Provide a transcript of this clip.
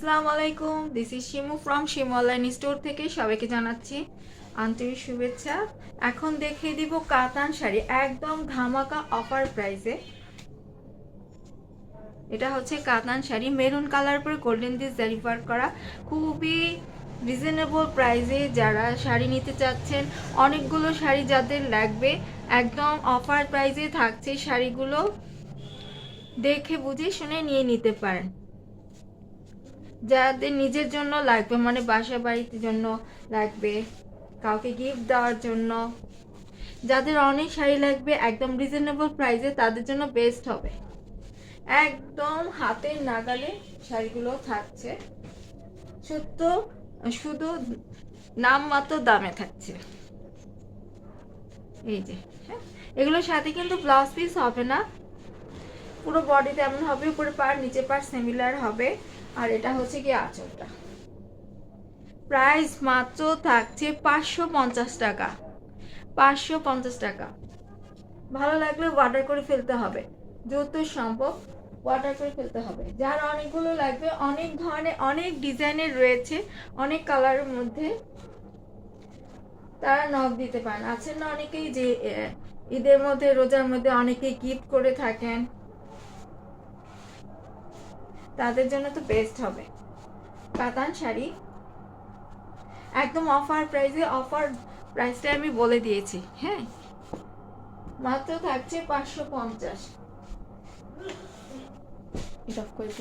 আসসালামু আলাইকুম, this is Shimu from Shimu online store থেকে সবাইকে জানাচ্ছি আন্তরিক শুভেচ্ছা। এখন দেখিয়ে দিব কাতান শাড়ি একদম ধামাকা অফার প্রাইসে। এটা হচ্ছে কাতান শাড়ি, মেরুন কালার পরে গোল্ডেন দিয়ে জারি ওয়ার্ক করা, খুবই রিজনেবল প্রাইসে। যারা শাড়ি নিতে চাচ্ছেন, অনেকগুলো শাড়ি যাদের লাগবে, একদম অফার প্রাইসে থাকছে শাড়িগুলো, দেখে বুঝে শুনে নিয়ে নিতে পারেন। যাদের নিজের জন্য লাগবে, মানে বাসা বাড়ির জন্য লাগবে, কাউকে গিফট দেওয়ার জন্য, যাদের অনেক শাড়ি লাগবে একদম রিজনেবল প্রাইসে, তাদের জন্য বেস্ট হবে। একদম হাতের নাগালে শাড়িগুলো থাকছে, শুধু নামমাত্র দামে থাকছে। এই যে, হ্যাঁ, এগুলোর সাথে কিন্তু ব্লাউজ পিস হবে না, পুরো বডি তেমন হবে, উপরে পার নিচে পার সিমিলার হবে। আর এটা হচ্ছে কি আঁচলটা। প্রাইস মাত্র থাকছে 550 টাকা, 550 টাকা। ভালো লাগলে অর্ডার করে ফেলতে হবে, যত সম্ভব অর্ডার করে ফেলতে হবে। যার অনেকগুলো লাগবে, অনেক ধরনের অনেক ডিজাইনের রয়েছে, অনেক কালারের মধ্যে, তারা নক দিতে পারেন। আছেন না অনেকেই যে ঈদের মধ্যে, রোজার মধ্যে অনেকেই গিফট করে থাকেন, তাদের জন্য তো বেস্ট হবে কাতান শাড়ি। একদম অফার প্রাইসে, অফার প্রাইসটা আমি বলে দিয়েছি। হ্যাঁ, মাত্র থাকছে 550। এটা করে